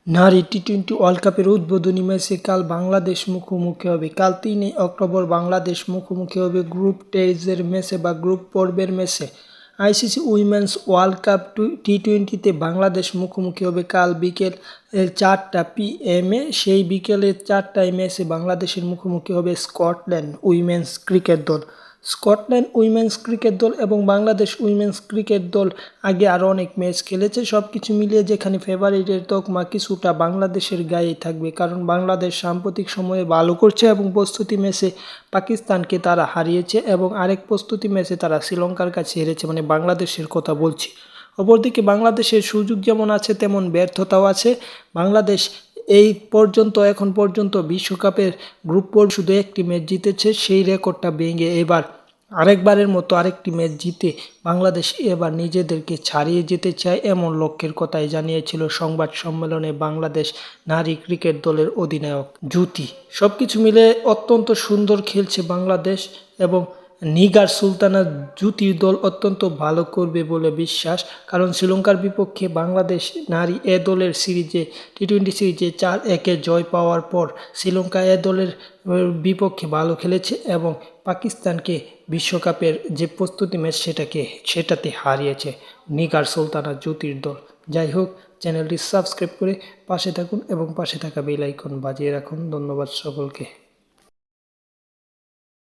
নারী টি-20 ওয়ার্ল্ড কাপের উদ্বোধনী ম্যাচে কাল বাংলাদেশ মুখোমুখি হবে। কাল ৩ অক্টোবর বাংলাদেশ মুখোমুখি হবে গ্রুপ স্টেজের ম্যাচে বা গ্রুপ পর্বের ম্যাচে। আইসিসি উইমেন্স ওয়ার্ল্ড কাপ টি-20তে বাংলাদেশ মুখোমুখি হবে কাল বিকেল 4টা PM-এ। সেই বিকেলে 4টায় ম্যাচে বাংলাদেশের মুখোমুখি হবে স্কটল্যান্ড উইমেন্স ক্রিকেট দল। স্কটল্যান্ড উইমেন্স ক্রিকেট দল এবং বাংলাদেশ উইমেন্স ক্রিকেট দল আগে আরও অনেক ম্যাচ খেলেছে। সব কিছু মিলিয়ে যেখানে ফেভারিটের তকমা কিছুটা বাংলাদেশের গায়েই থাকবে, কারণ বাংলাদেশ সাম্প্রতিক সময়ে ভালো করছে এবং প্রস্তুতি ম্যাচে পাকিস্তানকে তারা হারিয়েছে এবং আরেক প্রস্তুতি ম্যাচে তারা শ্রীলঙ্কার কাছে হেরেছে, মানে বাংলাদেশের কথা বলছি। অপরদিকে বাংলাদেশের সুযোগ যেমন আছে তেমন ব্যর্থতাও আছে। বাংলাদেশ এখন পর্যন্ত বিশ্বকাপের গ্রুপ পর্ব শুধু একটি ম্যাচ জিতেছে, সেই রেকর্ডটা ভেঙে এবার আরেকবারের মতো আরেকটি ম্যাচ জিতে বাংলাদেশ এবার নিজেদেরকে ছাড়িয়ে যেতে চায়, এমন লক্ষ্যের কথাই জানিয়েছিল সংবাদ সম্মেলনে বাংলাদেশ নারী ক্রিকেট দলের অধিনায়ক জ্যোতি। সব কিছু মিলে অত্যন্ত সুন্দর খেলছে বাংলাদেশ এবং নিগার সুলতানা জ্যোতির দল অত্যন্ত ভালো করবে বলে বিশ্বাস, কারণ শ্রীলঙ্কার বিপক্ষে বাংলাদেশ নারী দলের সিরিজে টি-20 সিরিজে 4-1 জয় পাওয়ার পর শ্রীলঙ্কা দলের বিপক্ষে ভালো খেলেছে এবং পাকিস্তানকে বিশ্বকাপের যে প্রস্তুতি ম্যাচ সেটাতে হারিয়েছে নিগার সুলতানা জ্যোতির দল। যাই হোক, চ্যানেলটি সাবস্ক্রাইব করে পাশে থাকুন এবং পাশে থাকা বেল আইকন বাজিয়ে রাখুন। ধন্যবাদ সকলকে।